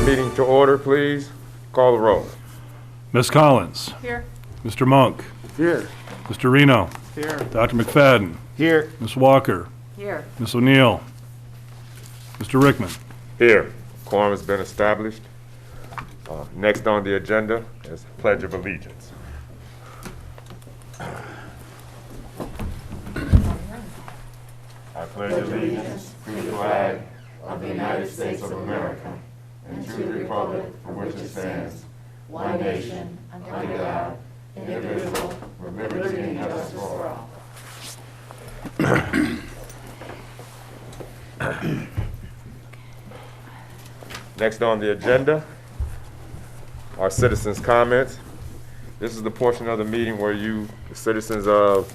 meeting to order, please. Call the roll. Ms. Collins. Here. Mr. Monk. Here. Mr. Reno. Here. Dr. McFadden. Here. Ms. Walker. Here. Ms. O'Neill. Mr. Rickman. Here. Quorum has been established. Next on the agenda is Pledge of Allegiance. I pledge allegiance to the flag of the United States of America and to the republic for which it stands, one nation, under God, indivisible, with liberty and justice for all. Next on the agenda are citizens' comments. This is the portion of the meeting where you, the citizens of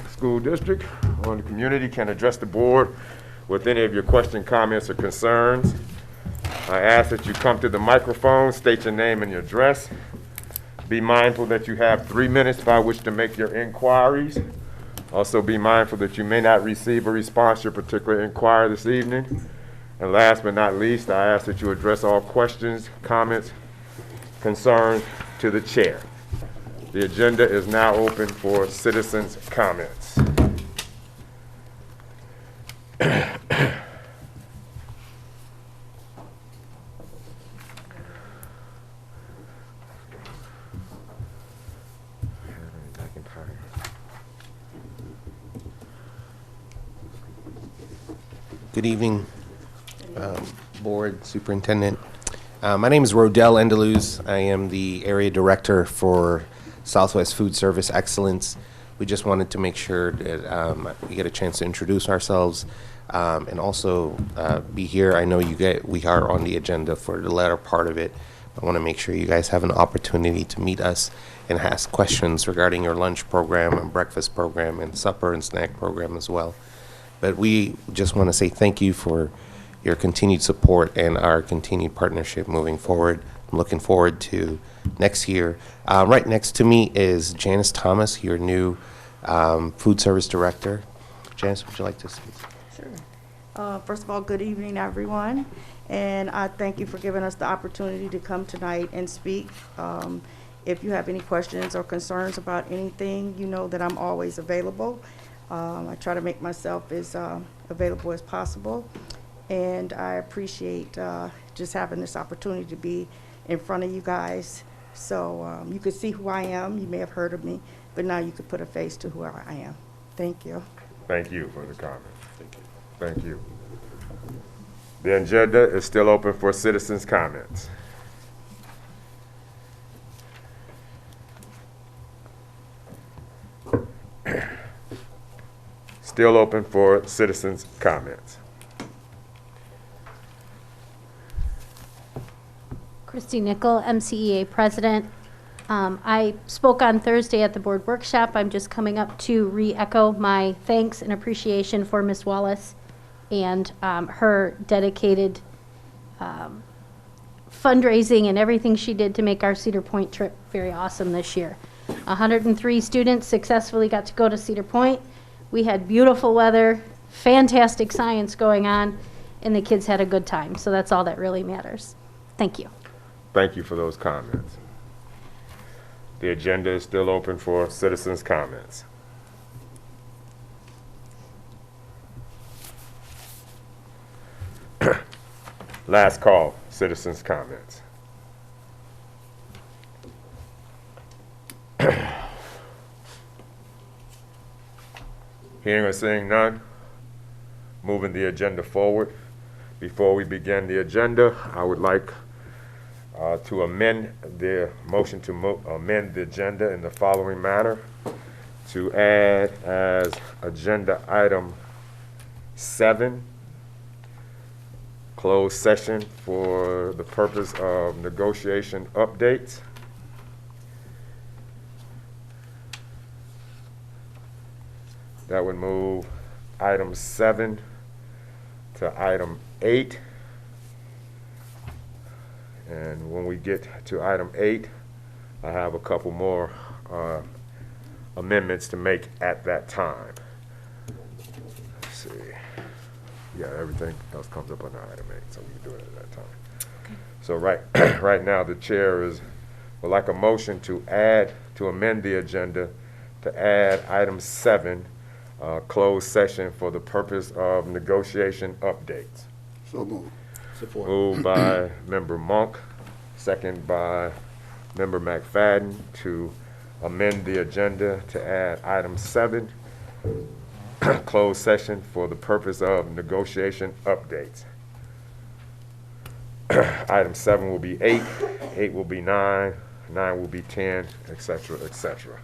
the school district or the community, can address the board with any of your questions, comments, or concerns. I ask that you come to the microphone, state your name and your address. Be mindful that you have 3 minutes by which to make your inquiries. Also be mindful that you may not receive a response to your particular inquiry this evening. And last but not least, I ask that you address all questions, comments, concerns to the chair. The agenda is now open for citizens' comments. Good evening, Board, Superintendent. My name is Rodell Endeluz. I am the Area Director for Southwest Food Service Excellence. We just wanted to make sure that we get a chance to introduce ourselves and also be here. I know we are on the agenda for the latter part of it. I want to make sure you guys have an opportunity to meet us and ask questions regarding your lunch program and breakfast program and supper and snack program as well. But we just want to say thank you for your continued support and our continued partnership moving forward. I'm looking forward to next year. Right next to me is Janice Thomas, your new Food Service Director. Janice, would you like to speak? Sure. First of all, good evening, everyone. And I thank you for giving us the opportunity to come tonight and speak. If you have any questions or concerns about anything, you know that I'm always available. I try to make myself as available as possible, and I appreciate just having this opportunity to be in front of you guys. So you could see who I am. You may have heard of me, but now you could put a face to who I am. Thank you. Thank you for the comment. Thank you. Thank you. The agenda is still open for citizens' comments. Still open for citizens' comments. Christy Nickel, MCEA President. I spoke on Thursday at the board workshop. I'm just coming up to re-echo my thanks and appreciation for Ms. Wallace and her dedicated fundraising and everything she did to make our Cedar Point trip very awesome this year. 103 students successfully got to go to Cedar Point. We had beautiful weather, fantastic science going on, and the kids had a good time. So that's all that really matters. Thank you. Thank you for those comments. The agenda is still open for citizens' comments. Last call, citizens' comments. Hearing or seeing none, moving the agenda forward. Before we begin the agenda, I would like to amend the motion to amend the agenda in the following manner. To add as agenda item 7, closed session for the purpose of negotiation updates. That would move item 7 to item 8. And when we get to item 8, I have a couple more amendments to make at that time. Let's see. Yeah, everything else comes up under item 8, so we can do it at that time. Okay. So right, right now, the chair would like a motion to amend the agenda to add item 7, closed session for the purpose of negotiation updates. So moved. Support. Moved by Member Monk, second by Member McFadden to amend the agenda to add item 7, closed session for the purpose of negotiation updates. Item 7 will be 8, 8 will be 9, 9 will be 10, et cetera, et cetera.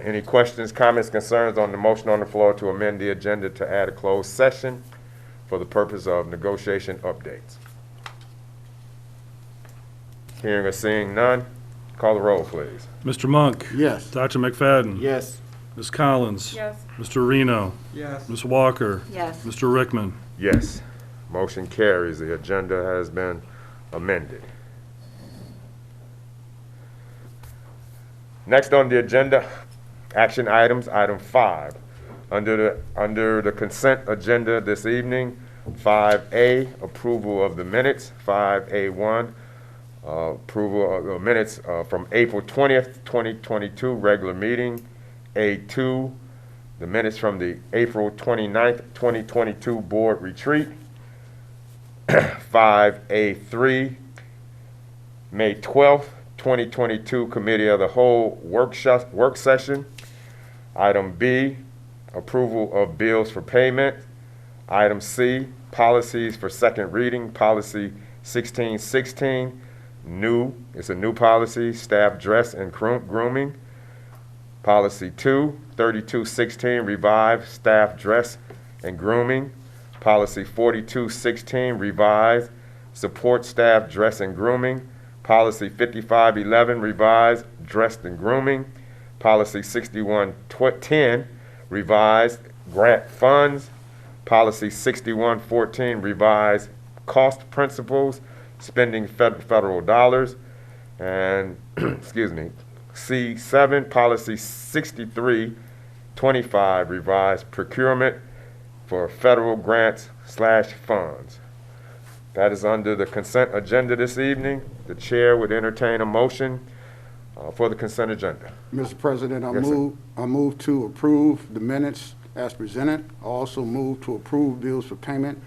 Any questions, comments, concerns on the motion on the floor to amend the agenda to add a closed session for the purpose of negotiation updates? Hearing or seeing none, call the roll, please. Mr. Monk? Yes. Dr. McFadden? Yes. Ms. Collins? Yes. Mr. Reno? Yes. Ms. Walker? Yes. Mr. Rickman? Yes. Motion carries. The agenda has been amended. Next on the agenda, action items, item 5. Under the consent agenda this evening, 5A, approval of the minutes, 5A1, approval of the minutes from April 20th, 2022, regular meeting, A2, the minutes from the April 29th, 2022 board retreat, 5A3, May 12th, 2022 Committee of the Whole work session. Item B, approval of bills for payment. Item C, policies for second reading, policy 1616, it's a new policy, staff dress and grooming. Policy 2, 3216, revised, staff dress and grooming. Policy 4216, revised, support staff dress and grooming. Policy 5511, revised, dressed and grooming. Policy 6110, revised, grant funds. Policy 6114, revised, cost principles, spending federal dollars. And, excuse me, C7, Policy 6325, revised, procurement for federal grants / funds. That is under the consent agenda this evening. The chair would entertain a motion for the consent agenda. Mr. President, Yes, sir. I move to approve the minutes as presented. I also move to approve bills for payment.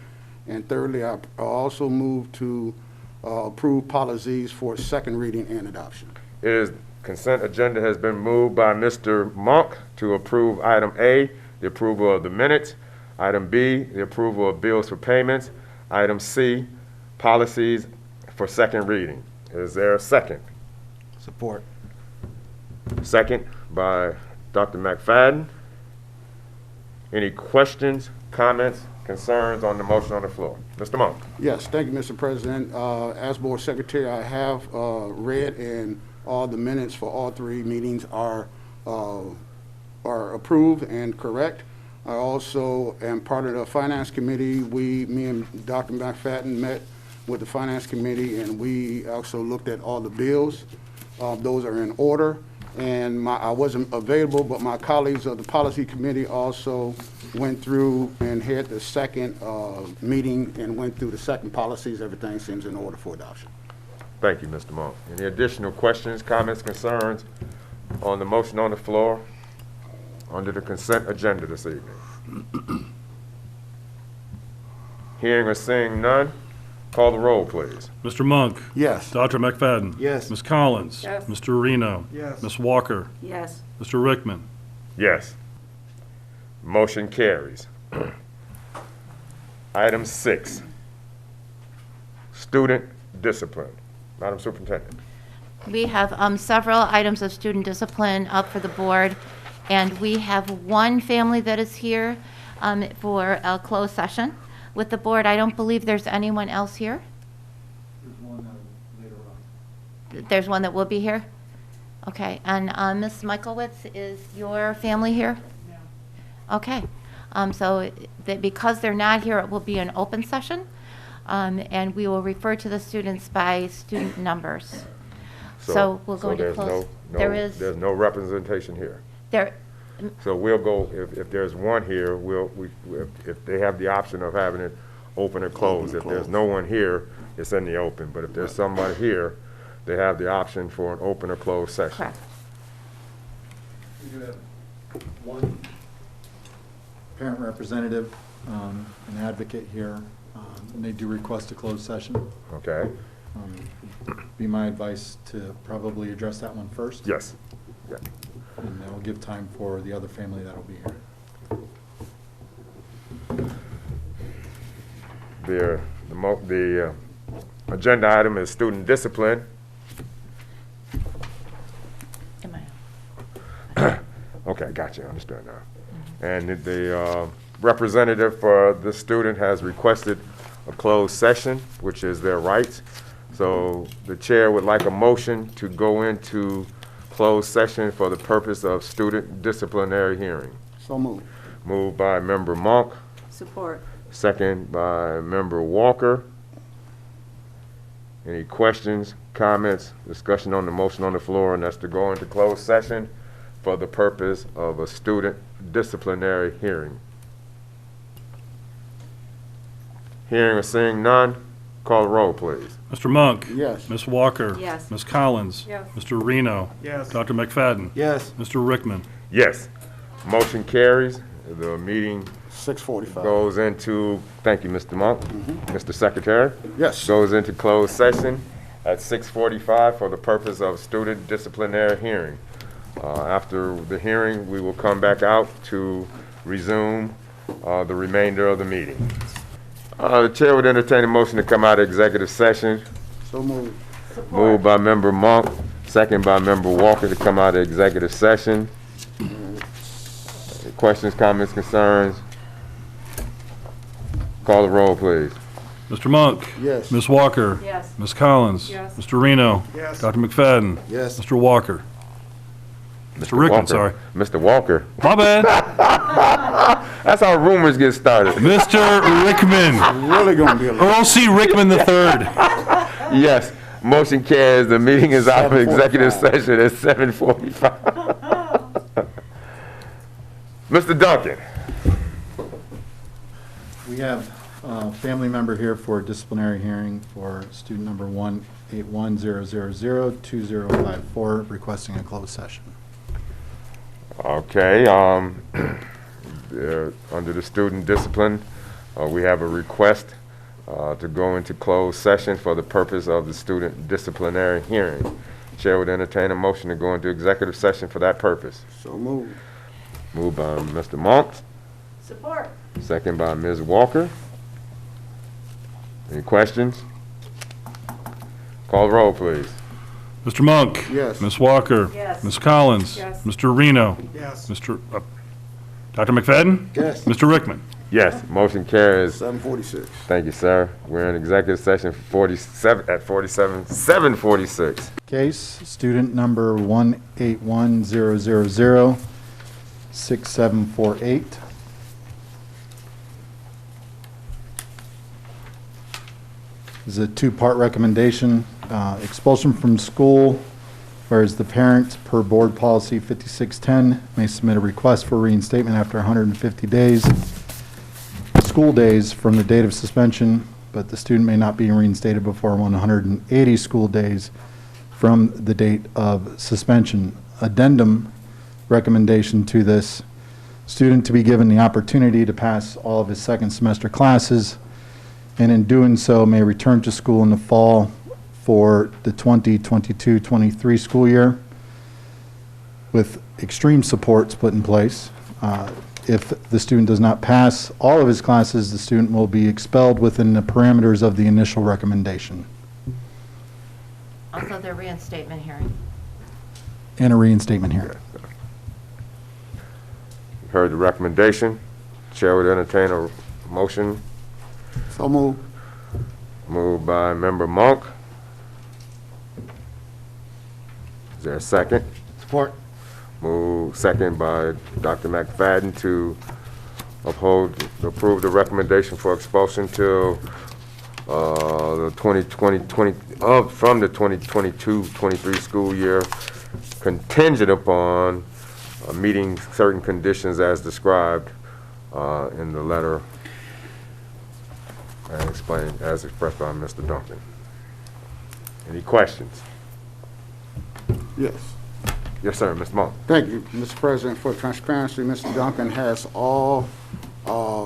And thirdly, I also move to approve policies for second reading and adoption. Consent agenda has been moved by Mr. Monk to approve item A, the approval of the minutes. Item B, the approval of bills for payments. Item C, policies for second reading. Is there a second? Support. Second by Dr. McFadden. Any questions, comments, concerns on the motion on the floor? Mr. Monk. Yes, thank you, Mr. President. As Board Secretary, I have read, and all the minutes for all 3 meetings are approved and correct. I also am part of the Finance Committee. Me and Dr. McFadden met with the Finance Committee, and we also looked at all the bills. Those are in order. And I wasn't available, but my colleagues of the Policy Committee also went through and had the second meeting and went through the second policies. Everything seems in order for adoption. Thank you, Mr. Monk. Any additional questions, comments, concerns on the motion on the floor under the consent agenda this evening? Hearing or seeing none, call the roll, please. Mr. Monk? Yes. Dr. McFadden? Yes. Ms. Collins? Yes. Mr. Reno? Yes. Ms. Walker? Yes. Mr. Rickman? Yes. Motion carries. Item 6, student discipline. Madam Superintendent. We have several items of student discipline up for the board, and we have one family that is here for a closed session with the board. I don't believe there's anyone else here. There's one later on. There's one that will be here? Okay, and Ms. Michaelwitz, is your family here? No. Okay, so because they're not here, it will be an open session, and we will refer to the students by student numbers. So we'll go into there's close. there's no representation here. There, So we'll go, if there's one here, if they have the option of having it open or closed. If there's no one here, it's in the open, but if there's somebody here, they have the option for an open or closed session. Correct. We do have one parent representative, an advocate here, and they do request a closed session. Okay? Be my advice to probably address that one first. Yes. Yeah. And that will give time for the other family that will be here. The agenda item is student discipline. Am I? Okay, gotcha, understood now. And the representative for the student has requested a closed session, which is their right. So the chair would like a motion to go into closed session for the purpose of student disciplinary hearing. So moved. Moved by member Monk, Support. second by member Walker. Any questions, comments, discussion on the motion on the floor, and that's to go into closed session for the purpose of a student disciplinary hearing. Hearing or seeing none, call the roll, please. Mr. Monk? Yes. Ms. Walker? Yes. Ms. Collins? Yes. Mr. Reno? Yes. Dr. McFadden? Yes. Mr. Rickman? Yes. Motion carries. The meeting 6:45. goes into, thank you, Mr. Monk. Mr. Secretary? Yes. Goes into closed session at 6:45 for the purpose of student disciplinary hearing. After the hearing, we will come back out to resume the remainder of the meeting. The chair would entertain a motion to come out of executive session. So moved. Moved by member Monk, second by member Walker to come out of executive session. Questions, comments, concerns? Call the roll, please. Mr. Monk? Yes. Ms. Walker? Yes. Ms. Collins? Yes. Mr. Reno? Yes. Dr. McFadden? Yes. Mr. Walker? Mr. Rickman, Walker. sorry. Mr. Walker. My bad. That's how rumors get started. Mr. Rickman. Really gonna be a lot. Earl C. Rickman III. Yes, motion carries. The meeting is out of executive 7:45. session at 7:45. Mr. Duncan. We have a family member here for disciplinary hearing for student number 18100002054 requesting a closed session. Okay, under the student discipline, we have a request to go into closed session for the purpose of the student disciplinary hearing. Chair would entertain a motion to go into executive session for that purpose. So moved. Moved by Mr. Monk, Support. second by Ms. Walker. Any questions? Call the roll, please. Mr. Monk? Yes. Ms. Walker? Yes. Ms. Collins? Yes. Mr. Reno? Yes. Mr. Dr. McFadden? Yes. Mr. Rickman? Yes, motion carries. 7:46. Thank you, sir. We're in executive session for 7:46. Case, student number 18100006748. This is a two-part recommendation. Expulsion from school, whereas the parent, per board policy 5610, may submit a request for reinstatement after 150 days, school days from the date of suspension, but the student may not be reinstated before 180 school days from the date of suspension. Addendum recommendation to this student to be given the opportunity to pass all of his second semester classes, and in doing so may return to school in the fall for the 2022-23 school year with extreme supports put in place. If the student does not pass all of his classes, the student will be expelled within the parameters of the initial recommendation. Also, their reinstatement hearing. And a reinstatement hearing. Heard the recommendation. Chair would entertain a motion. So moved. Moved by member Monk. Is there a second? Support. Moved second by Dr. McFadden to approve the recommendation for expulsion till the 2020, from the 2022-23 school year, contingent upon meeting certain conditions as described in the letter and explained as expressed by Mr. Duncan. Any questions? Yes. Yes, sir, Mr. Monk. Thank you, Mr. President. For transparency, Mr. Duncan, has all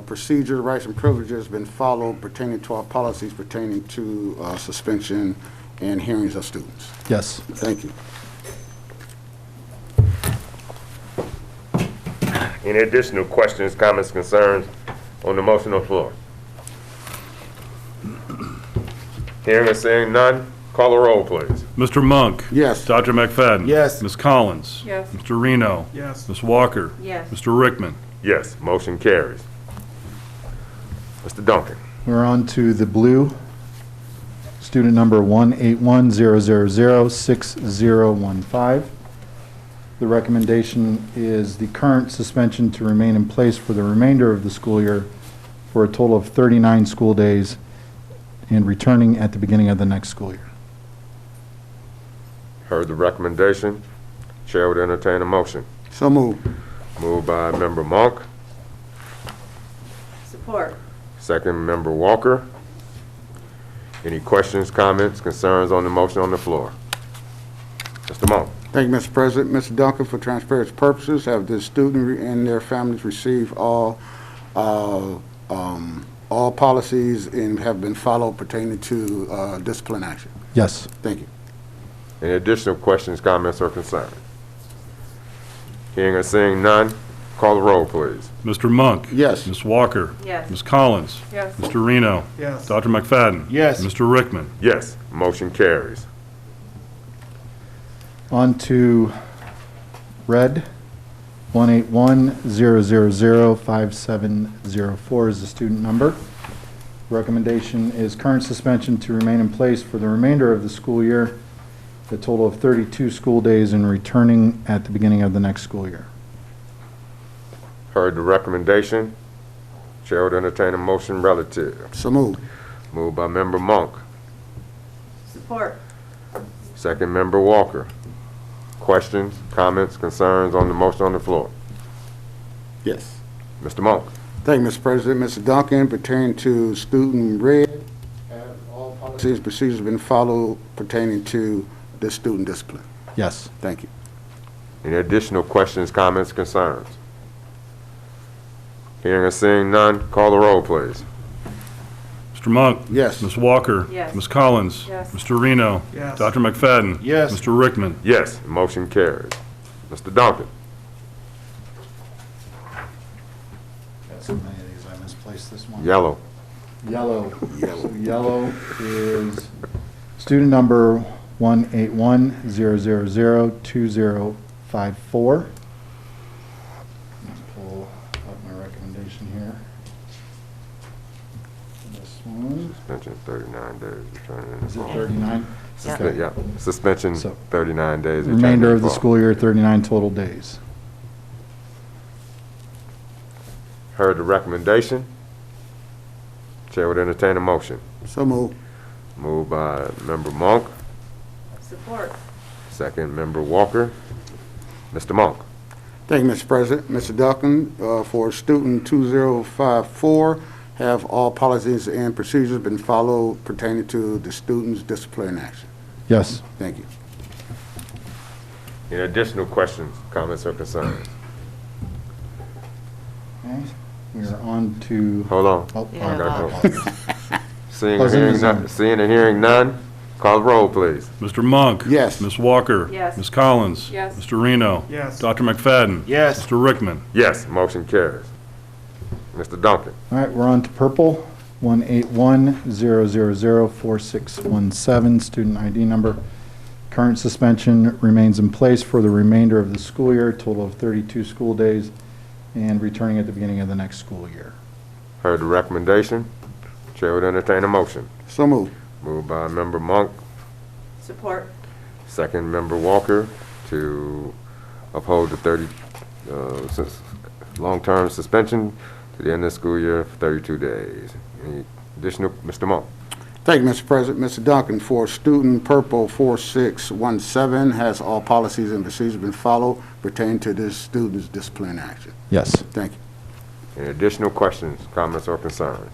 procedure, rights, and privileges been followed pertaining to our policies pertaining to suspension and hearings of students? Yes. Thank you. Any additional questions, comments, concerns on the motion on the floor? Hearing and seeing none, call the roll, please. Mr. Monk? Yes. Dr. McFadden? Yes. Ms. Collins? Yes. Mr. Reno? Yes. Ms. Walker? Yes. Mr. Rickman? Yes, motion carries. Mr. Duncan. We're on to the blue. Student number 18100006015. The recommendation is the current suspension to remain in place for the remainder of the school year for a total of 39 school days and returning at the beginning of the next school year. Heard the recommendation. Chair would entertain a motion. So moved. Moved by Member Monk, Support. second Member Walker. Any questions, comments, concerns on the motion on the floor? Mr. Monk. Thank you, Mr. President. Mr. Duncan, for transparency purposes, have the student and their families received all policies and have been followed pertaining to discipline action? Yes. Thank you. Any additional questions, comments, or concerns? Hearing or seeing none, call the roll, please. Mr. Monk? Yes. Ms. Walker? Yes. Ms. Collins? Yes. Mr. Reno? Yes. Dr. McFadden? Yes. Mr. Rickman? Yes, motion carries. On to red. 18100005704 is the student number. Recommendation is current suspension to remain in place for the remainder of the school year, a total of 32 school days and returning at the beginning of the next school year. Heard the recommendation. Chair would entertain a motion relative. So moved. Moved by Member Monk, Support. second Member Walker. Questions, comments, concerns on the motion on the floor? Yes. Mr. Monk. Thank you, Mr. President. Mr. Duncan, pertaining to student red, have all policies and procedures been followed pertaining to this student discipline? Yes. Thank you. Any additional questions, comments, concerns? Hearing or seeing none, call the roll, please. Mr. Monk? Yes. Ms. Walker? Yes. Ms. Collins? Yes. Mr. Reno? Yes. Dr. McFadden? Yes. Mr. Rickman? Yes, motion carries. Mr. Duncan. Got so many of these, I misplaced this one. Yellow. Yellow. So yellow is student number 18100002054. Pull up my recommendation here. This one, Suspension 39 days. Returning in is it fall. 39? Yeah, suspension So- 39 days. returning Remainder in of the fall. school year, 39 total days. Heard the recommendation. Chair would entertain a motion. So moved. Moved by Member Monk, Support. second Member Walker. Mr. Monk. Thank you, Mr. President. Mr. Duncan, for student 2054, have all policies and procedures been followed pertaining to the student's discipline action? Yes. Thank you. Any additional questions, comments, or concerns? Okay, we are on to, Hold on. oh, Yeah. Gotta go. Seeing I and was in hearing the none, zone. seeing and hearing none, call the roll, please. Mr. Monk? Yes. Ms. Walker? Yes. Ms. Collins? Yes. Mr. Reno? Yes. Dr. McFadden? Yes. Mr. Rickman? Yes, motion carries. Mr. Duncan. all right, we're on to purple. 18100004617, student ID number. Current suspension remains in place for the remainder of the school year, total of 32 school days, and returning at the beginning of the next school year. Heard the recommendation. Chair would entertain a motion. So moved. Moved by Member Monk, Support. second Member Walker, to uphold the long-term suspension to the end of the school year for 32 days. Any additional, Mr. Monk? Thank you, Mr. President. Mr. Duncan, for student purple 4617, has all policies and procedures been followed pertaining to this student's discipline action? Yes. Thank you. Any additional questions, comments, or concerns?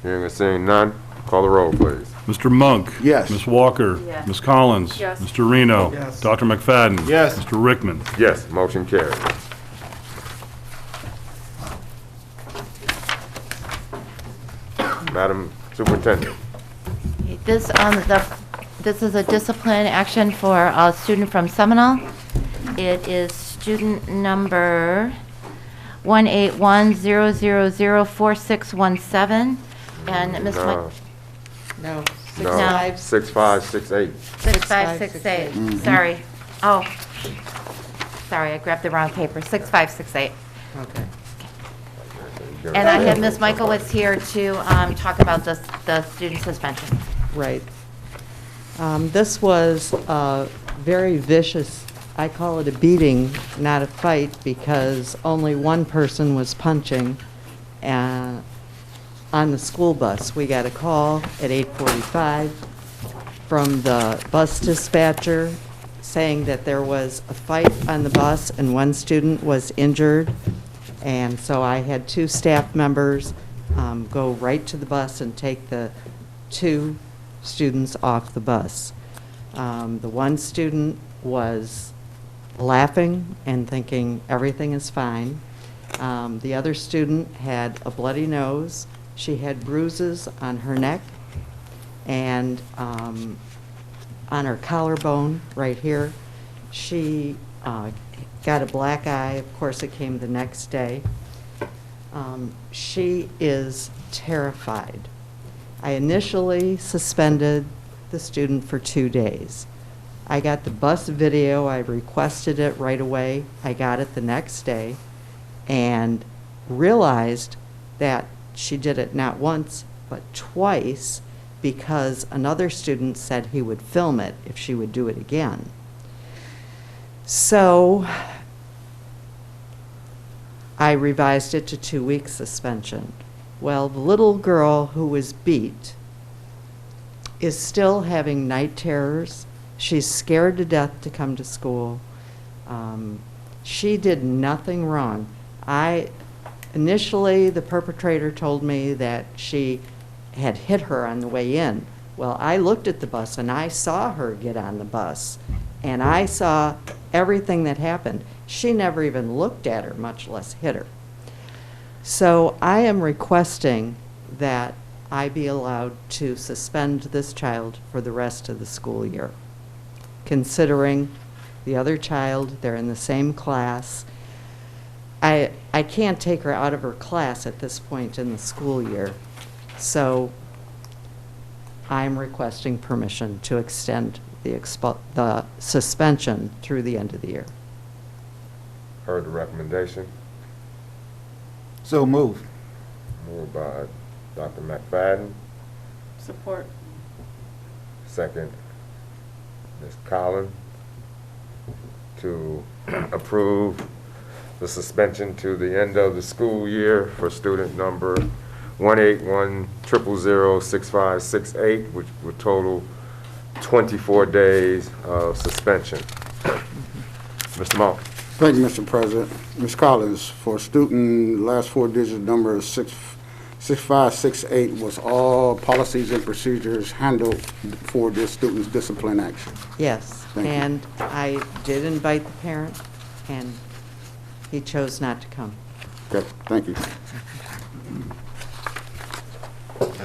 Hearing and seeing none, call the roll, please. Mr. Monk? Yes. Ms. Walker? Yes. Ms. Collins? Yes. Mr. Reno? Yes. Dr. McFadden? Yes. Mr. Rickman? Yes, motion carries. Madam Superintendent. This, this is a discipline action for a student from Seminole. It is student number 181004617, and Ms. No, No. no, 6568. 6568, sorry. Oh, sorry, I grabbed the wrong paper, 6568. Okay. And I have Ms. Michaelwitz here to talk about the student suspension. Right. This was a very vicious, I call it a beating, not a fight, because only one person was punching on the school bus. We got a call at 8:45 from the bus dispatcher saying that there was a fight on the bus and one student was injured. And so I had two staff members go right to the bus and take the two students off the bus. The one student was laughing and thinking everything is fine. The other student had a bloody nose. She had bruises on her neck and on her collarbone right here. She got a black eye. Of course, it came the next day. She is terrified. I initially suspended the student for 2 days. I got the bus video. I requested it right away. I got it the next day and realized that she did it not once, but twice, because another student said he would film it if she would do it again. So I revised it to 2 weeks suspension. Well, the little girl who was beat is still having night terrors. She's scared to death to come to school. She did nothing wrong. Initially, the perpetrator told me that she had hit her on the way in. Well, I looked at the bus and I saw her get on the bus, and I saw everything that happened. She never even looked at her, much less hit her. So I am requesting that I be allowed to suspend this child for the rest of the school year, considering the other child, they're in the same class. I can't take her out of her class at this point in the school year, so I'm requesting permission to extend the suspension through the end of the year. Heard the recommendation. So move. Moved by Dr. McFadden, Support. second, Ms. Collins, to approve the suspension to the end of the school year for student number 181006568, which would total 24 days of suspension. Mr. Monk. Thank you, Mr. President. Ms. Collins, for student, last four digit number 6568, was all policies and procedures handled for this student's discipline action? Yes, Thank you. and I did invite the parent, and he chose not to come. Okay, thank you.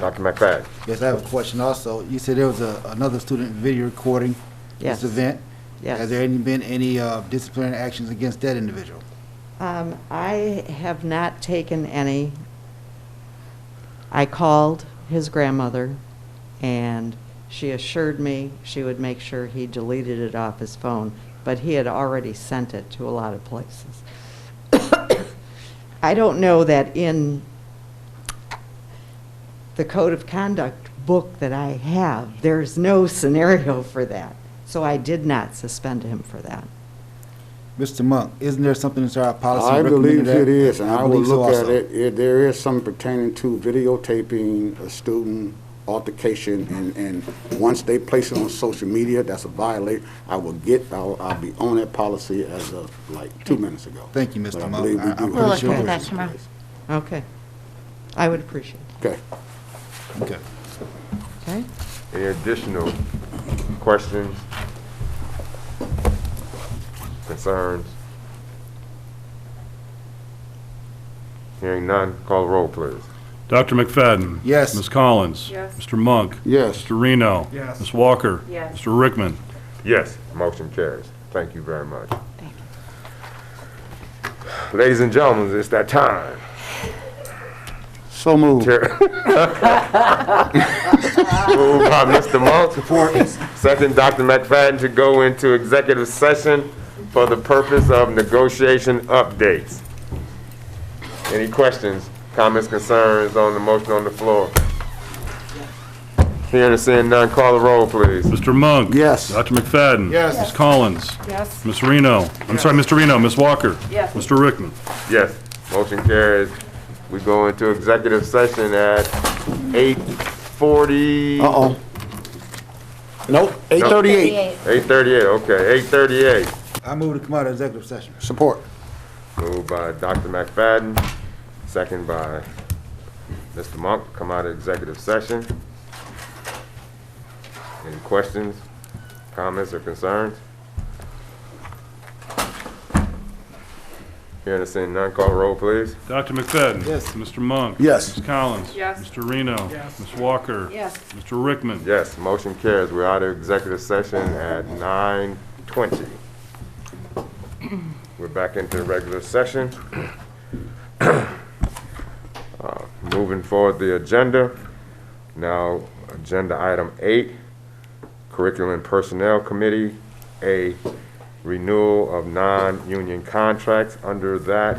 Dr. McFadden. Yes, I have a question also. You said there was another student video recording Yes. this event. Yes. Has there been any disciplinary actions against that individual? I have not taken any. I called his grandmother, and she assured me she would make sure he deleted it off his phone, but he had already sent it to a lot of places. I don't know that in the code of conduct book that I have, there's no scenario for that. So I did not suspend him for that. Mr. Monk, isn't there something in our policy I recommending believe that? it is, and I will believe so look at also. it. There is some pertaining to videotaping a student altercation, and once they place it on social media, that's a violation. I'll be on that policy as of like 2 minutes ago. Thank you, Mr. But I Monk. believe we I'm do pretty We'll look sure into there's that some tomorrow. place. Okay. I would appreciate it. Okay. Okay. Okay? Any additional questions, concerns? Hearing none, call the roll, please. Dr. McFadden? Yes. Ms. Collins? Yes. Mr. Monk? Yes. Mr. Reno? Yes. Ms. Walker? Yes. Mr. Rickman? Yes, motion carries. Thank you very much. Thank Ladies and gentlemen, it's that time. So moved. Moved by Mr. Monk, second Dr. McFadden, to go into executive session for the purpose of negotiation updates. Any questions, comments, concerns on the motion on the floor? Hearing and seeing none, call the roll, please. Mr. Monk? Yes. Dr. McFadden? Yes. Ms. Collins? Yes. Ms. Reno? I'm sorry, Mr. Reno, Ms. Walker? Yes. Mr. Rickman? Yes, motion carries. We go into executive session at 8:40. Uh-oh. Nope, 8:38. 8:38, okay, 8:38. I move to come out of executive session. Support. Moved by Dr. McFadden, second by Mr. Monk, come out of executive session. Any questions, comments, or concerns? Hearing and seeing none, call the roll, please. Dr. McFadden? Yes. Mr. Monk? Yes. Ms. Collins? Yes. Mr. Reno? Yes. Ms. Walker? Yes. Mr. Rickman? Yes, motion carries. We're out of executive session at 9:20. We're back into regular session. Moving forward the agenda. Now, agenda item 8, Curriculum and Personnel Committee, A, renewal of non-union contracts. Under that,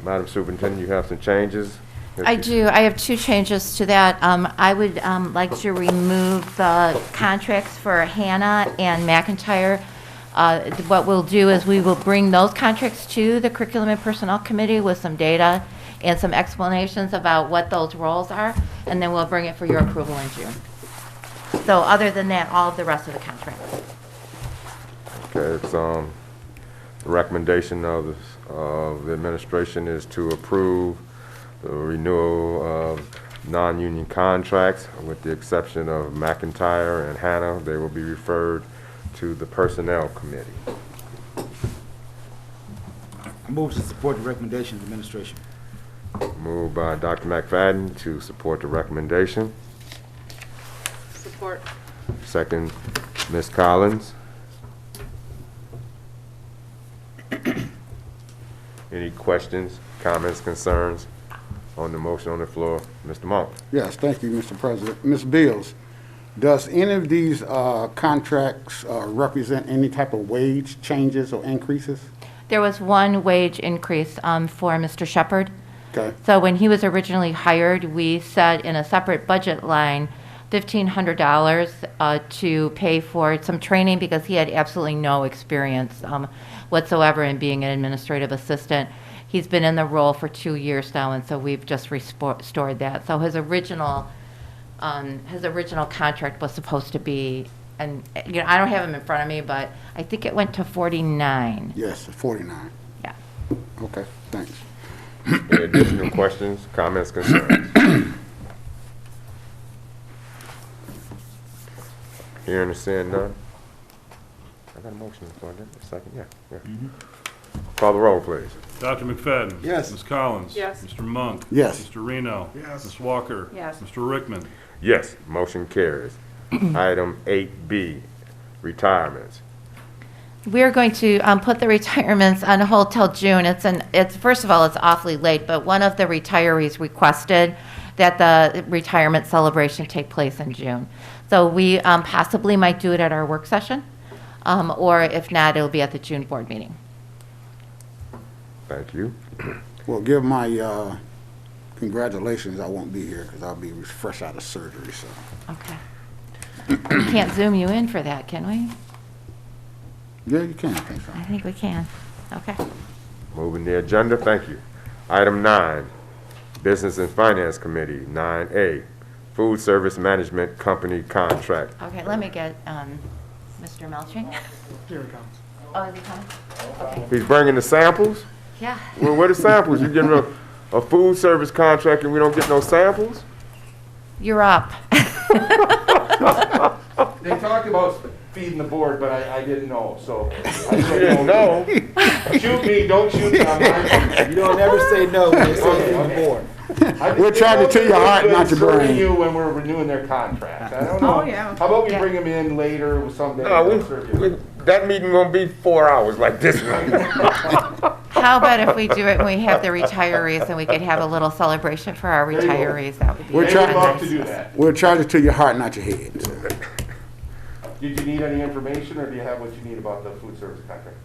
Madam Superintendent, you have some changes? I do. I have two changes to that. I would like to remove the contracts for Hannah and McIntyre. What we'll do is we will bring those contracts to the Curriculum and Personnel Committee with some data and some explanations about what those roles are, and then we'll bring it for your approval in June. So other than that, all of the rest of the contracts. Okay, it's, the recommendation of the administration is to approve the renewal of non-union contracts, with the exception of McIntyre and Hannah. They will be referred to the Personnel Committee. I move to support the recommendation of the administration. Moved by Dr. McFadden to support the recommendation. Support. Second, Ms. Collins. Any questions, comments, concerns on the motion on the floor? Mr. Monk? Yes, thank you, Mr. President. Ms. Bills, does any of these contracts represent any type of wage changes or increases? There was one wage increase for Mr. Shepherd. Okay. So when he was originally hired, we set in a separate budget line $1,500 to pay for some training because he had absolutely no experience whatsoever in being an administrative assistant. He's been in the role for 2 years now, and so we've just restored that. So his original contract was supposed to be, and you know, I don't have him in front of me, but I think it went to 49. Yes, 49. Yeah. Okay, thanks. Any additional questions, comments, concerns? Hearing and seeing none? I got a motion for it, a second, yeah. Call the roll, please. Dr. McFadden? Yes. Ms. Collins? Yes. Mr. Monk? Yes. Mr. Reno? Yes. Ms. Walker? Yes. Mr. Rickman? Yes, motion carries. Item 8B, retirements. We're going to put the retirements on hold till June. It's first of all, it's awfully late, but one of the retirees requested that the retirement celebration take place in June. So we possibly might do it at our work session, or if not, it'll be at the June board meeting. Thank you. Well, give my congratulations. I won't be here because I'll be fresh out of surgery, so. Okay. We can't Zoom you in for that, can we? Yeah, you can, I think so. I think we can. Okay. Moving the agenda, thank you. Item 9, Business and Finance Committee, 9A, Food Service Management Company Contract. Okay, let me get Mr. Melching. Here it comes. Oh, is he coming? Okay. He's bringing the samples? Yeah. Well, where the samples? You getting a food service contract and we don't get no samples? You're up. They talked about feeding the board, but I didn't know, so. I You didn't know? Shoot me, don't shoot me on my. You don't ever say no when they say Okay, on okay. board. We're trying to tell your heart, not your Serving brain. you when we're renewing their contract. I don't know. Oh, yeah. How about we Yeah. bring them in later with someday? No, that meeting gonna be 4 hours like this one. How about if we do it when we have the retirees and we could have a little celebration for our There you go. retirees? That would be We're They trying- would love to nice. do that. We're charging to your heart, not your head. Did you need any information, or do you have what you need about the food service contract?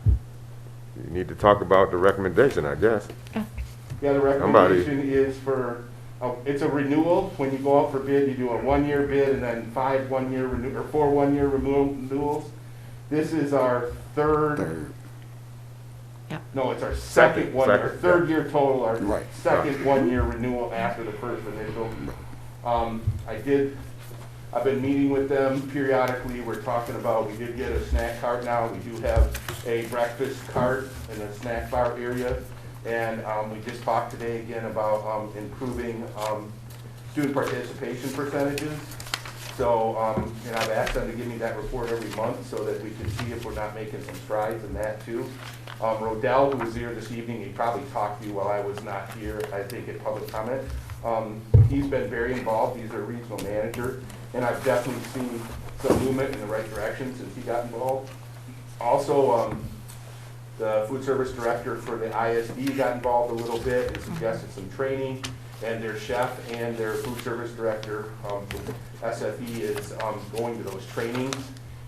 You need to talk about the recommendation, I guess. Yeah, the Somebody- recommendation is for, it's a renewal. When you go out for bid, you do a 1-year bid and then 5 1-year or 4 1-year renewals. This is our third. Yep. No, it's our second one, our Second, third year total, our Right. second 1-year renewal after the first initial. I've been meeting with them periodically. We're talking about, we did get a snack cart now. We do have a breakfast cart in the snack bar area. And we just talked today again about improving student participation percentages. So, and I've asked them to give me that report every month so that we can see if we're not making some strides in that too. Rodell, who was here this evening, he probably talked to you while I was not here, I think, at public comment. He's been very involved. He's a regional manager, and I've definitely seen some movement in the right direction since he got involved. Also, the food service director for the ISD got involved a little bit and suggested some training, and their chef and their food service director from SFE is going to those trainings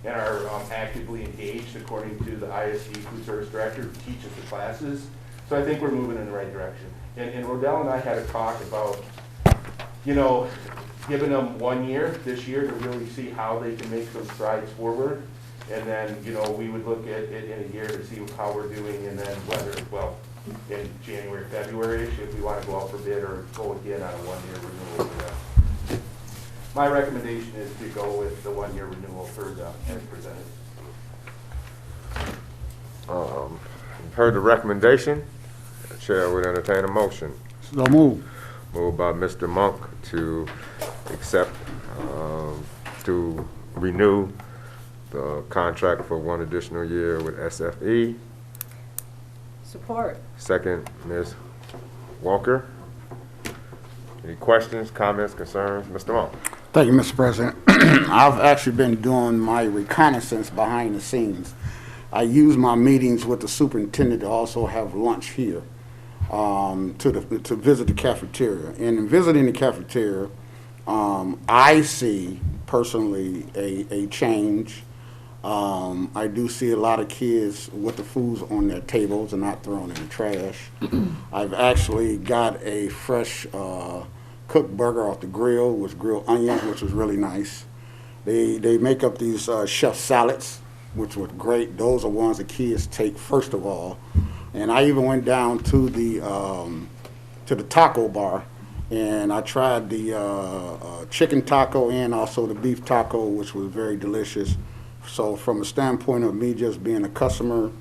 and are actively engaged, according to the ISD food service director who teaches the classes. So I think we're moving in the right direction. And Rodell and I had a talk about, you know, giving them 1 year this year to really see how they can make some strides forward. And then, you know, we would look at it in a year to see how we're doing, and then whether, well, in January, February, if we want to go out for bid or go again on a 1-year renewal. My recommendation is to go with the 1-year renewal for the, as presented. You've heard the recommendation. The chair would entertain a motion. So move. Moved by Mr. Monk to accept, to renew the contract for 1 additional year with SFE. Support. Second, Ms. Walker. Any questions, comments, concerns? Mr. Monk? Thank you, Mr. President. I've actually been doing my reconnaissance behind the scenes. I use my meetings with the superintendent to also have lunch here, to visit the cafeteria. And in visiting the cafeteria, I see personally a change. I do see a lot of kids with the foods on their tables and not thrown in the trash. I've actually got a fresh cooked burger off the grill with grilled onion, which was really nice. They make up these chef salads, which were great. Those are ones the kids take first of all. And I even went down to the taco bar, and I tried the chicken taco and also the beef taco, which was very delicious. So from a standpoint of me just being a customer,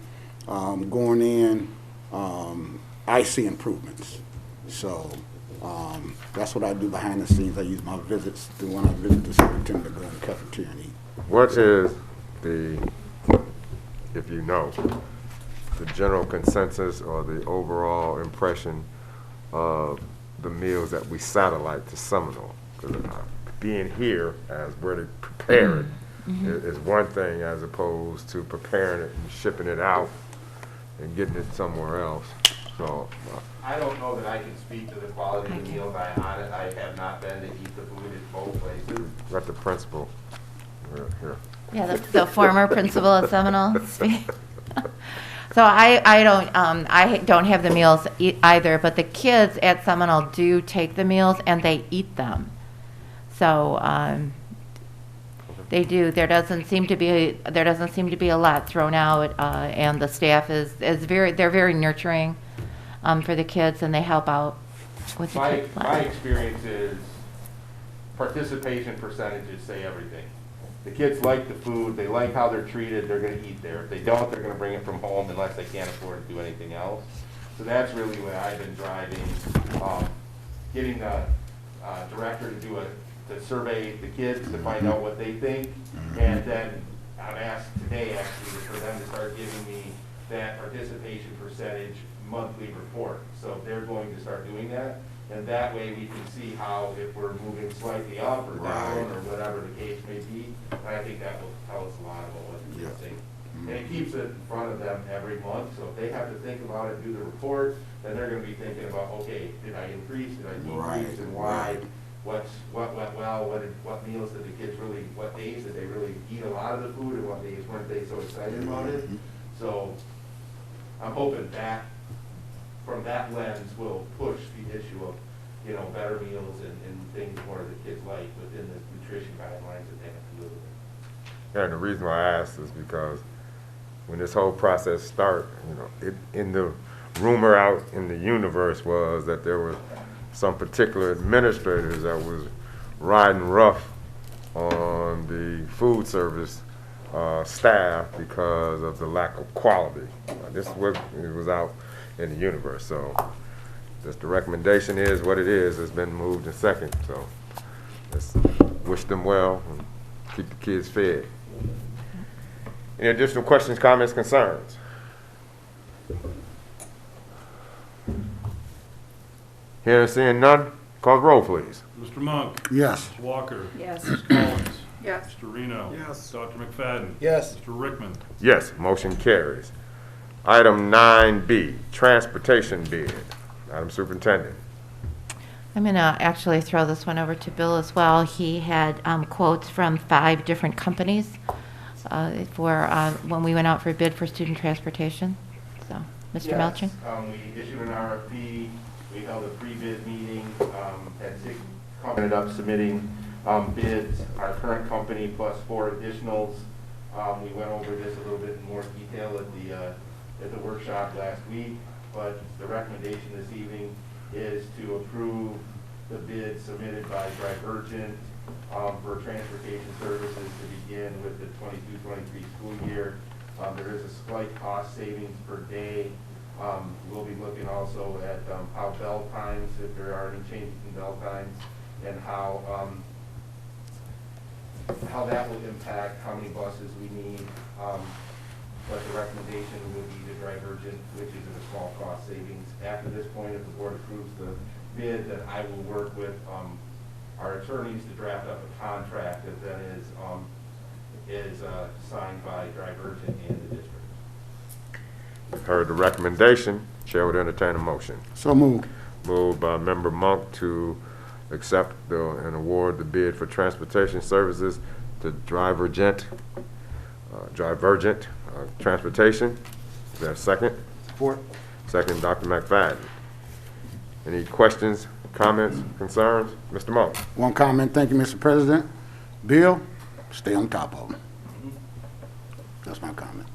going in, I see improvements. So that's what I do behind the scenes. I use my visits to when I visit the superintendent to go in the cafeteria and eat. What is the, if you know, the general consensus or the overall impression of the meals that we satellite to Seminole? Because being here as where they prepare it is one thing as opposed to preparing it and shipping it out and getting it somewhere else. So I don't know that I can speak to the quality of the meals. I have not been to eat the food at both places. got the principal here. Yeah, the former principal at Seminole. So I don't have the meals either, but the kids at Seminole do take the meals and they eat them. So they do. There doesn't seem to be a lot thrown out, and the staff is they're very nurturing for the kids, and they help out with the kids. My experience is participation percentages say everything. The kids like the food, they like how they're treated, they're going to eat there. If they don't, they're going to bring it from home unless they can't afford to do anything else. So that's really what I've been driving, getting the director to do a to survey the kids to find out what they think. And then I'm asked today actually for them to start giving me that participation percentage monthly report. So they're going to start doing that. And that way we can see how, if we're moving slightly up or down or whatever the case may be. And I think that will tell us a lot about what the kids think. And it keeps it in front of them every month. So if they have to think about it, do the report, then they're gonna be thinking about, okay, did I increase, did I decrease, and why? What went well, what meals did the kids really, what days did they really eat a lot of the food, and what days weren't they so excited about it? So I'm hoping that, from that lens, will push the issue of, you know, better meals and things more the kids like within the nutrition guidelines that they have to live with. And the reason why I asked is because when this whole process started, you know, in the rumor out in the universe was that there were some particular administrators that was riding rough on the food service staff because of the lack of quality. This is what it was out in the universe. So just the recommendation is what it is. It's been moved in second. So let's wish them well and keep the kids fed. Any additional questions, comments, concerns? Hearing and seeing none, call the roll, please. Mr. Monk? Yes. Ms. Walker? Yes. Ms. Collins? Yes. Mr. Reno? Yes. Dr. McFadden? Yes. Mr. Rickman? Yes, motion carries. Item 9B, transportation bid. Madam Superintendent. I'm going to actually throw this one over to Bill as well. He had quotes from 5 different companies for when we went out for a bid for student transportation. So, Mr. Melching? We issued an RFP, we held a pre-bid meeting, had 6 companies ended up submitting bids, our current company plus 4 additionals. We went over this a little bit in more detail at the workshop last week, but the recommendation this evening is to approve the bid submitted by Divergent for transportation services to begin with the 22-23 school year. There is a slight cost savings per day. We'll be looking also at how bell times, if there are any changes in bell times, and how that will impact how many buses we need. But the recommendation would be the Divergent, which is at a small cost savings. After this point, if the board approves the bid, then I will work with our attorneys to draft up a contract that then is signed by Divergent and the district. You've heard the recommendation. Chair would entertain a motion. So moved. Moved by Member Monk to accept and award the bid for transportation services to Divergent Transportation. Is there a second? Support. Second, Dr. McFadden. Any questions, comments, concerns? Mr. Monk. One comment, thank you, Mr. President. Bill, stay on top of them. That's my comment.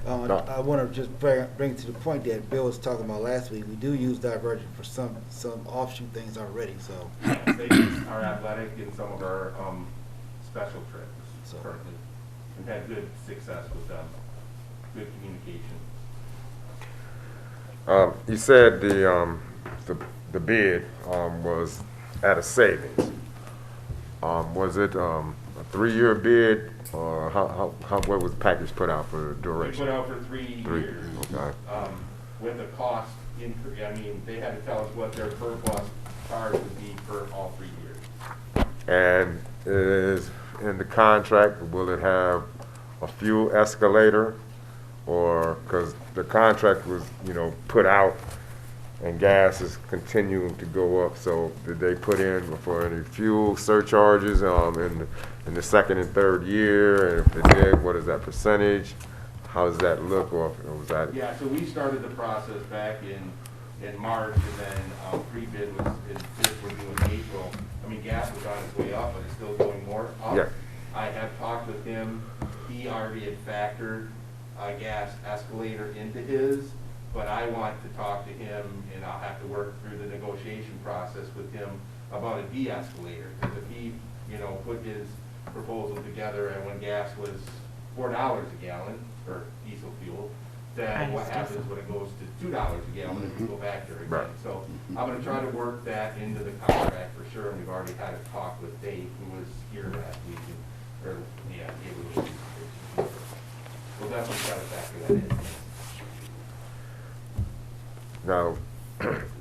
No. I want to just bring to the point that Bill was talking about last week. We do use Divergent for some offshoot things already, so. They use our athletic and some of our special trips currently. We've had good success with them, good communication. You said the bid was at a savings. Was it a 3-year bid, or what was the package put out for We duration? put out for 3 years. Okay. With the cost increase, I mean, they had to tell us what their per bus charge would be for all 3 years. And is in the contract, will it have a fuel escalator? Or, because the contract was, put out and gas is continuing to go up, so did they put in for any fuel surcharges in the second and third year? And if they did, what is that percentage? How does that look, or was that? Yeah, so we started the process back in March, and then pre-bid was in April. I mean, gas was on its way up, but it's still going more up. Yeah. I have talked with him. He already had factored a gas escalator into his, but I want to talk to him, and I'll have to work through the negotiation process with him about a de-escalator. Because if he, put his proposal together, and when gas was $4 a gallon for diesel fuel, then what happens when it goes to $2 a gallon if we go back there again? Right. So I'm going to try to work that into the contract for sure, and we've already had a talk with Dave, who was here last week, or, yeah, Dave was here. We'll definitely try to factor that in. Now,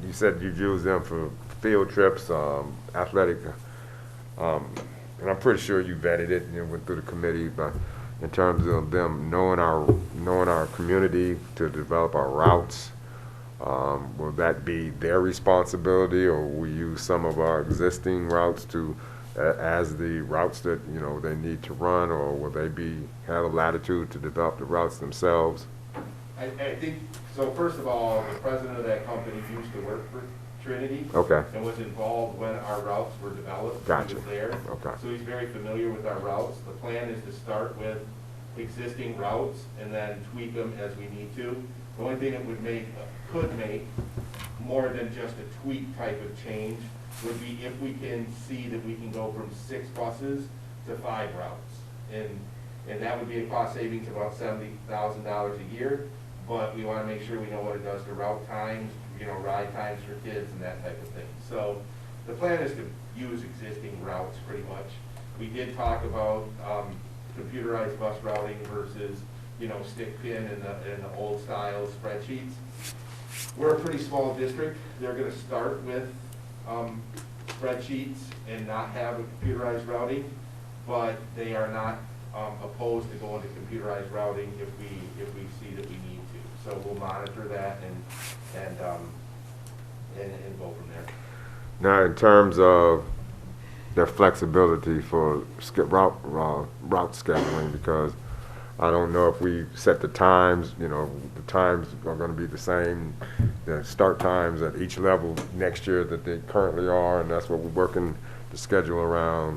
you said you've used them for field trips, athletic, and I'm pretty sure you vetted it and went through the committee, but in terms of them knowing our community to develop our routes, will that be their responsibility, or will we use some of our existing routes to, as the routes that, you know, they need to run, or will they have a latitude to develop the routes themselves? I think, so first of all, the president of that company used to work for Trinity. Okay. And was involved when our routes were developed. Gotcha. He was there. Okay. So he's very familiar with our routes. The plan is to start with existing routes and then tweak them as we need to. The only thing that could make more than just a tweak type of change would be if we can see that we can go from 6 buses to 5 routes. And that would be a cost savings of about $70,000 a year. But we want to make sure we know what it does to route times, you know, ride times for kids and that type of thing. So the plan is to use existing routes pretty much. We did talk about computerized bus routing versus, you know, stick pin in the old style spreadsheets. We're a pretty small district. They're going to start with spreadsheets and not have a computerized routing, but they are not opposed to going to computerized routing if we see that we need to. So we'll monitor that and go from there. Now, in terms of their flexibility for route scheduling, because I don't know if we set the times, you know, the times are going to be the same, the start times at each level next year that they currently are, and that's what we're working to schedule around.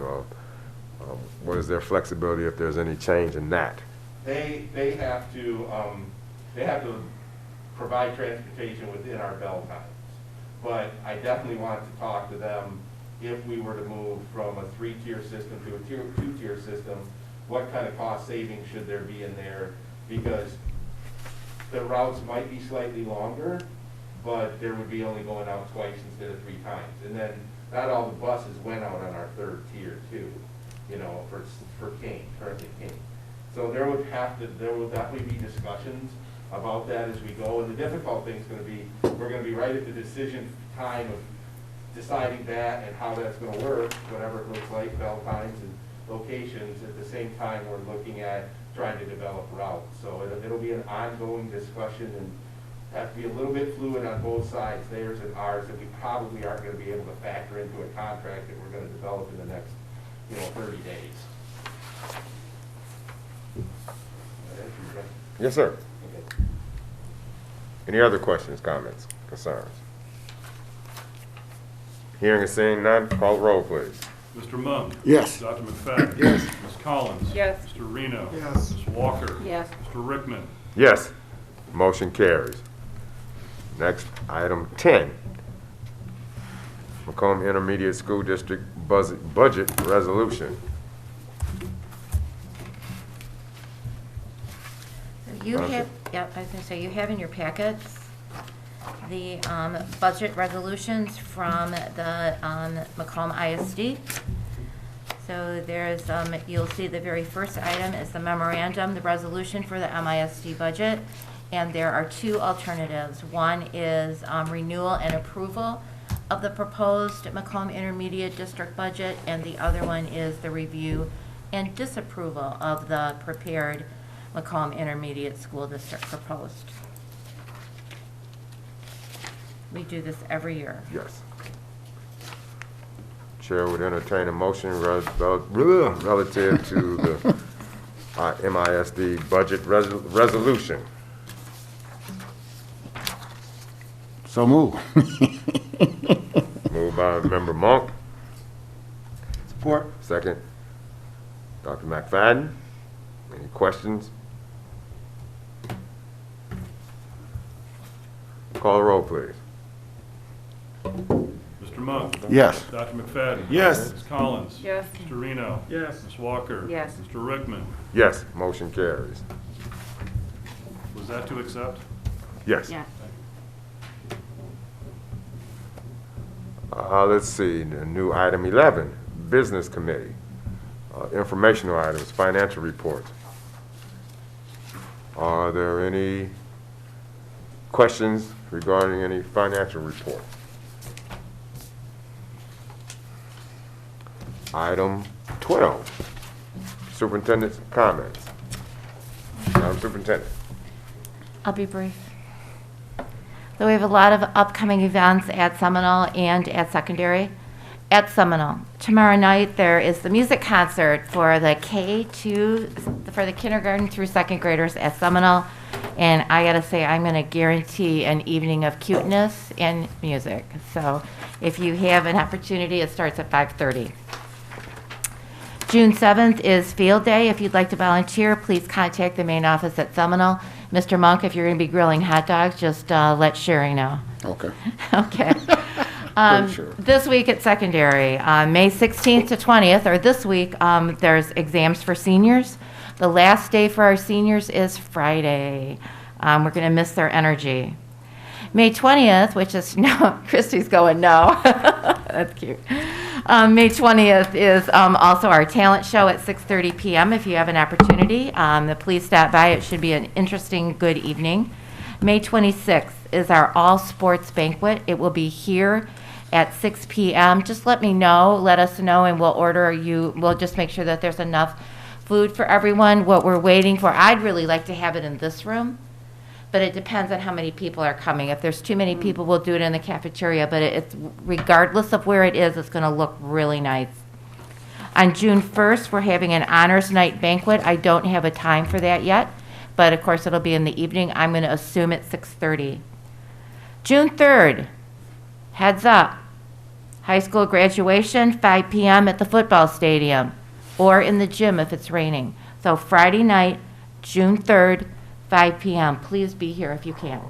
What is their flexibility if there's any change in that? They have to provide transportation within our bell times. But I definitely want to talk to them if we were to move from a 3-tier system to a 2-tier system, what kind of cost savings should there be in there? Because the routes might be slightly longer, but there would be only going out twice instead of 3 times. And then not all the buses went out on our 3rd tier too, you know, for King, currently King. So there will definitely be discussions about that as we go. And the difficult thing is going to be, we're going to be right at the decision time of deciding that and how that's going to work, whatever it looks like, bell times and locations. At the same time, we're looking at trying to develop routes. So it'll be an ongoing discussion and have to be a little bit fluid on both sides, theirs and ours, that we probably aren't going to be able to factor into a contract that we're going to develop in the next, 30 days. Yes, sir. Any other questions, comments, concerns? Hearing and seeing none, call the roll, please. Mr. Monk? Yes. Dr. McFadden? Yes. Ms. Collins? Yes. Mr. Reno? Yes. Ms. Walker? Yes. Mr. Rickman? Yes, motion carries. Next, item 10. Macomb Intermediate School District Budget Resolution. You have, yep, I was going to say, you have in your packets the budget resolutions from the Macomb ISD. So there's, you'll see the very first item is the memorandum, the resolution for the MISD budget. And there are 2 alternatives. One is renewal and approval of the proposed Macomb Intermediate District budget, and the other one is the review and disapproval of the prepared Macomb Intermediate School District proposed. We do this every year. Yes. Chair would entertain a motion relative to the MISD budget resolution. So move. Moved by Member Monk. Support. Second, Dr. McFadden. Any questions? Call the roll, please. Mr. Monk? Yes. Dr. McFadden? Yes. Ms. Collins? Yes. Mr. Reno? Yes. Ms. Walker? Yes. Mr. Rickman? Yes, motion carries. Was that to accept? Yes. Yeah. Let's see, the new item 11, Business Committee. Informational items, financial reports. Are there any questions regarding any financial report? Item 12, Superintendent's Comments. Madam Superintendent. I'll be brief. So we have a lot of upcoming events at Seminole and at Secondary. At Seminole, tomorrow night there is the music concert for the K2, for the kindergarten through second graders at Seminole. And I gotta say, I'm gonna guarantee an evening of cuteness and music. So if you have an opportunity, it starts at 5:30. June 7th is Field Day. If you'd like to volunteer, please contact the main office at Seminole. Mr. Monk, if you're going to be grilling hot dogs, just let Sherry know. Okay. Okay. Pretty sure. This week at Secondary, May 16th to 20th, or this week, there's exams for seniors. The last day for our seniors is Friday. We're going to miss their energy. May 20th, which is, no, Christy's going no. That's cute. May 20th is also our talent show at 6:30 p.m. if you have an opportunity. Please stop by. It should be an interesting, good evening. May 26th is our all sports banquet. It will be here at 6 p.m. Just let me know, let us know, and we'll order you. We'll just make sure that there's enough food for everyone. What we're waiting for, I'd really like to have it in this room, but it depends on how many people are coming. If there's too many people, we'll do it in the cafeteria, but it's regardless of where it is, it's gonna look really nice. On June 1st, we're having an honors night banquet. I don't have a time for that yet, but of course it'll be in the evening. I'm gonna assume it's 6:30. June 3rd, heads up, high school graduation, 5 p.m. at the football stadium, or in the gym if it's raining. So Friday night, June 3rd, 5 p.m. Please be here if you can.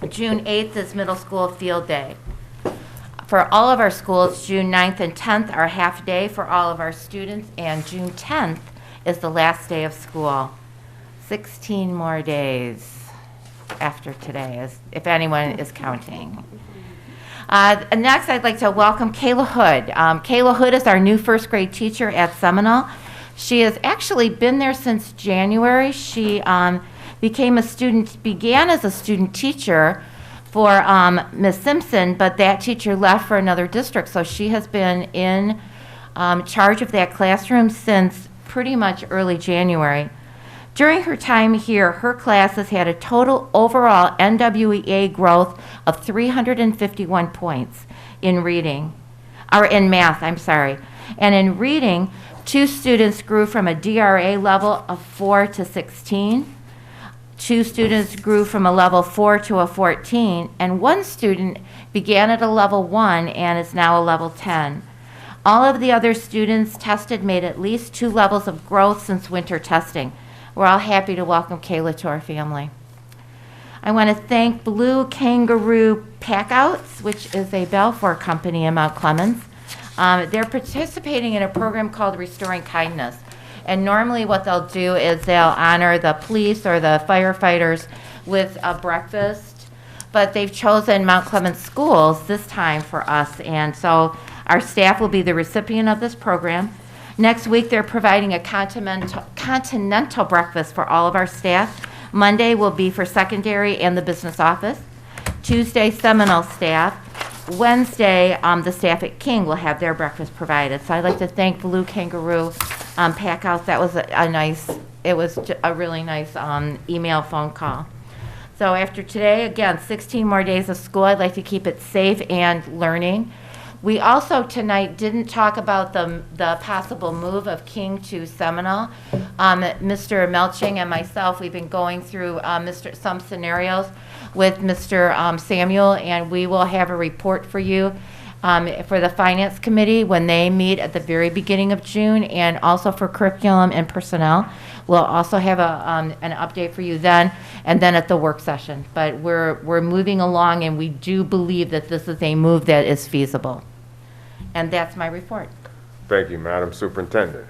June 8th is middle school field day. For all of our schools, June 9th and 10th are half day for all of our students, and June 10th is the last day of school. 16 more days after today, if anyone is counting. Next, I'd like to welcome Kayla Hood. Kayla Hood is our new first grade teacher at Seminole. She has actually been there since January. She began as a student teacher for Ms. Simpson, but that teacher left for another district, so she has been in charge of that classroom since pretty much early January. During her time here, her class has had a total overall NWEA growth of 351 points in reading, or in math, I'm sorry. And in reading, 2 students grew from a DRA level of 4 to 16. 2 students grew from a level 4 to a 14, and 1 student began at a level 1 and is now a level 10. All of the other students tested made at least 2 levels of growth since winter testing. We're all happy to welcome Kayla to our family. I want to thank Blue Kangaroo Packouts, which is a Balfour company in Mount Clemens. They're participating in a program called Restoring Kindness. And normally what they'll do is they'll honor the police or the firefighters with a breakfast, but they've chosen Mount Clemens Schools this time for us, and so our staff will be the recipient of this program. Next week, they're providing a continental breakfast for all of our staff. Monday will be for secondary and the business office. Tuesday, Seminole staff. Wednesday, the staff at King will have their breakfast provided. So I'd like to thank Blue Kangaroo Packhouse. That was it was a really nice email phone call. So after today, again, 16 more days of school. I'd like to keep it safe and learning. We also tonight didn't talk about the possible move of King to Seminole. Mr. Melching and myself, we've been going through some scenarios with Mr. Samuel, and we will have a report for you for the Finance Committee when they meet at the very beginning of June, and also for Curriculum and Personnel. We'll also have an update for you then, and then at the work session. But we're moving along, and we do believe that this is a move that is feasible. And that's my report. Thank you, Madam Superintendent.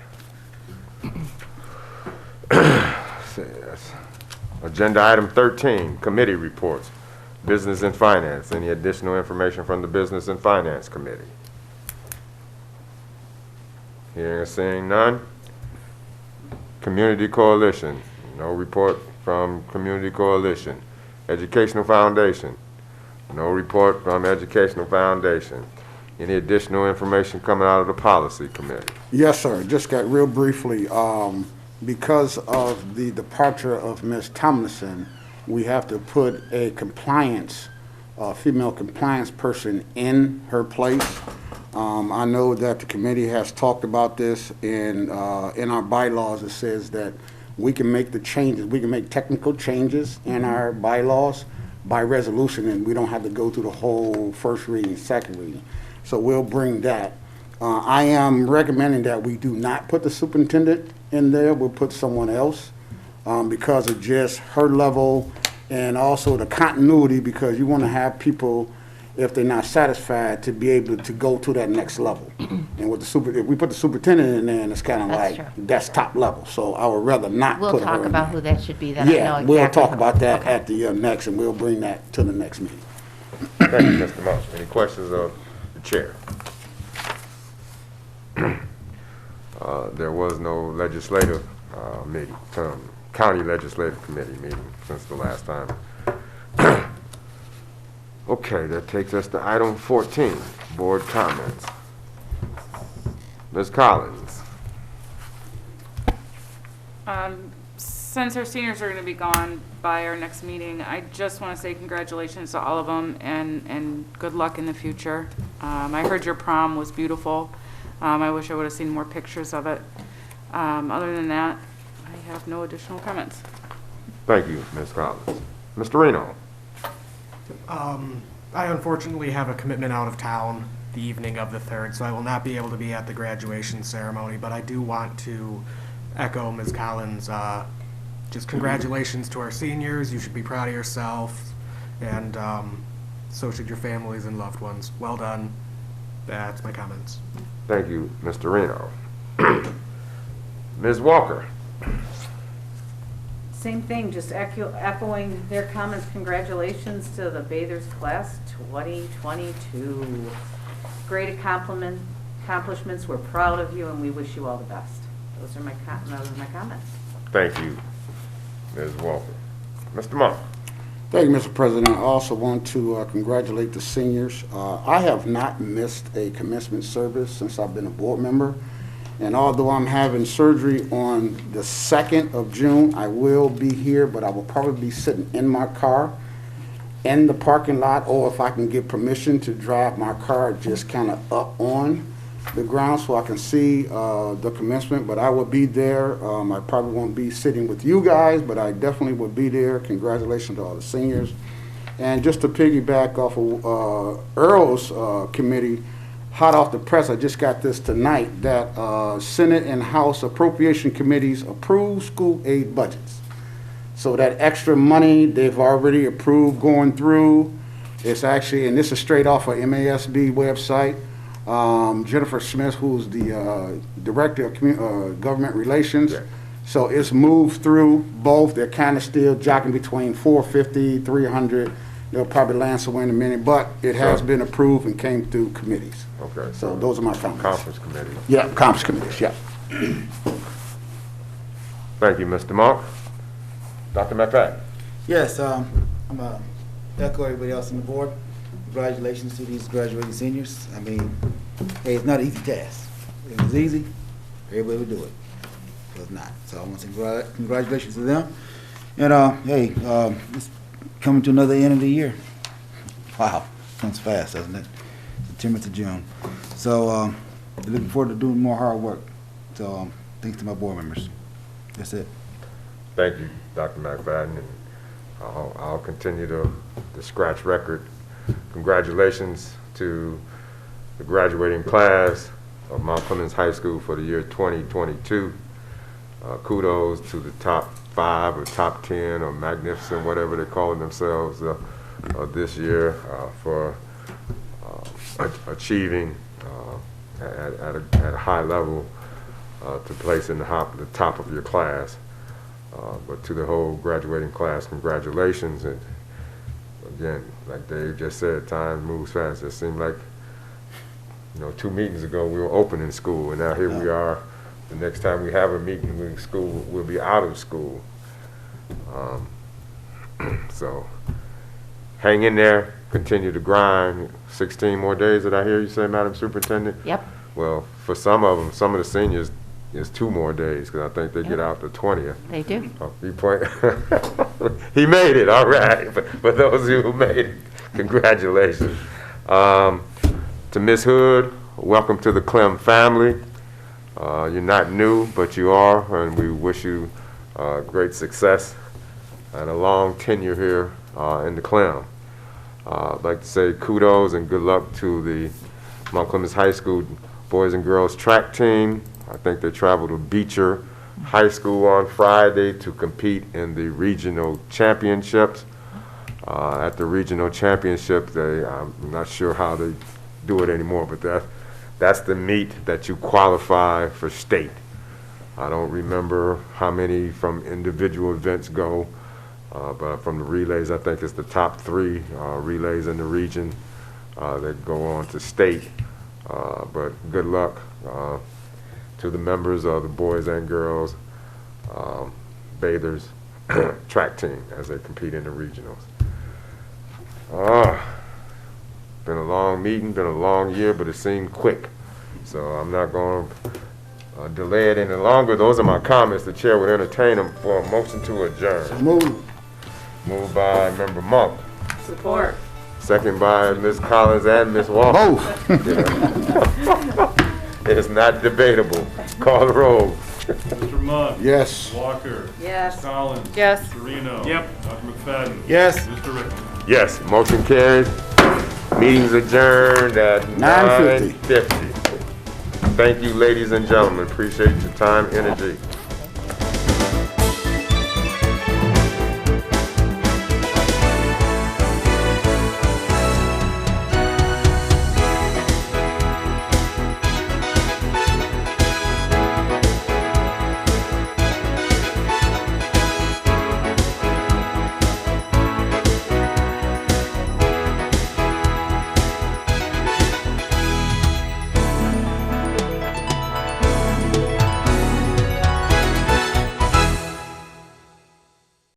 Agenda item 13, committee reports. Business and Finance. Any additional information from the Business and Finance Committee? Hearing or seeing none. Community Coalition. No report from Community Coalition. Educational Foundation. No report from Educational Foundation. Any additional information coming out of the Policy Committee? Yes, sir. Just got real briefly, because of the departure of Ms. Tomlinson, we have to put a compliance, female compliance person in her place. I know that the committee has talked about this, and in our bylaws, it says that we can make the changes, we can make technical changes in our bylaws by resolution, and we don't have to go through the whole first reading, second reading. So we'll bring that. I am recommending that we do not put the superintendent in there. We'll put someone else because of just her level and also the continuity, because you want to have people, if they're not satisfied, to be able to go to that next level. And with if we put the superintendent in there, and it's kind of That's like, true. that's top level. So I would rather not We'll put her talk in about there. who that should be, then I know Yeah, exactly. we'll talk about that Okay. at the next, and we'll bring that to the next meeting. Thank you, Mr. Monk. Any questions of the chair? There was no legislative meeting, county legislative committee meeting since the last time. Okay, that takes us to item 14, board comments. Ms. Collins. Since our seniors are going to be gone by our next meeting, I just want to say congratulations to all of them and good luck in the future. I heard your prom was beautiful. I wish I would have seen more pictures of it. Other than that, I have no additional comments. Thank you, Ms. Collins. Mr. Reno. I unfortunately have a commitment out of town the evening of the 3rd, so I will not be able to be at the graduation ceremony, but I do want to echo Ms. Collins' just congratulations to our seniors. You should be proud of yourself, and so should your families and loved ones. Well done. That's my comments. Thank you, Mr. Reno. Ms. Walker. Same thing, just echoing their comments. Congratulations to the Bathers Class 2022. Great accomplishments. We're proud of you, and we wish you all the best. Those are my comments. Thank you, Ms. Walker. Mr. Monk. Thank you, Mr. President. I also want to congratulate the seniors. I have not missed a commencement service since I've been a board member. And although I'm having surgery on the 2nd of June, I will be here, but I will probably be sitting in my car in the parking lot, or if I can get permission to drive my car just kind of up on the ground so I can see the commencement. But I will be there. I probably won't be sitting with you guys, but I definitely will be there. Congratulations to all the seniors. And just to piggyback off of Earl's committee, hot off the press, I just got this tonight, that Senate and House Appropriation Committees approve school aid budgets. So that extra money they've already approved going through, it's actually, and this is straight off of MASB website. Jennifer Smith, who's the Director of Government Relations. Yeah. So it's moved through both. They're kind of still jockeying between 450, 300. They'll probably land somewhere in a minute, but it has been approved and came through committees. Okay. So those are my comments. Conference committee. Yeah, conference committees, yeah. Thank you, Mr. Monk. Dr. McFadden. Yes, I'm echo everybody else on the board. Congratulations to these graduating seniors. I mean, hey, it's not an easy task. If it was easy, everybody would do it. It was not. So I want to say congratulations to them. And hey, it's coming to another end of the year. Wow, comes fast, doesn't it? September to June. So looking forward to doing more hard work. So thanks to my board members. That's it. Thank you, Dr. McFadden. And I'll continue the scratch record. Congratulations to the graduating class of Mount Clemens High School for the year 2022. Kudos to the top 5 or top 10 or magnificent, whatever they're calling themselves this year for achieving at a high level to place in the top of your class. But to the whole graduating class, congratulations, and again, like Dave just said, time moves fast. It seemed like, 2 meetings ago, we were opening school, and now here we are. The next time we have a meeting with school, we'll be out of school. So, hang in there, continue to grind. 16 more days, did I hear you say, Madam Superintendent? Yep. Well, for some of them, some of the seniors, it's 2 more days, because I think they get out the 20th. They do. He made it, all right. For those of you who made it, congratulations. To Ms. Hood, welcome to the Clem family. You're not new, but you are, and we wish you great success and a long tenure here in the Clem. I'd like to say kudos and good luck to the Mount Clemens High School boys and girls track team. I think they traveled to Beecher High School on Friday to compete in the regional championships. At the regional championship, I'm not sure how they do it anymore, but that's the meet that you qualify for state. I don't remember how many from individual events go, but from the relays, I think it's the top 3 relays in the region that go on to state. But good luck to the members of the boys and girls bathers track team as they compete in the regionals. Been a long meeting, been a long year, but it seemed quick. So I'm not going to delay it any longer. Those are my comments. The chair would entertain them for a motion to adjourn. Moved by Member Monk. Support. Second by Ms. Collins and Ms. Walker. It's not debatable. Call the roll. Mr. Monk? Yes. Walker? Yes. Collins? Yes. Sereno? Yep. Dr. McFadden? Yes. Mr. Rickman? Yes, motion carries. Meeting's adjourned at 9:50. 9:50. Thank you, ladies and gentlemen. Appreciate your time, energy.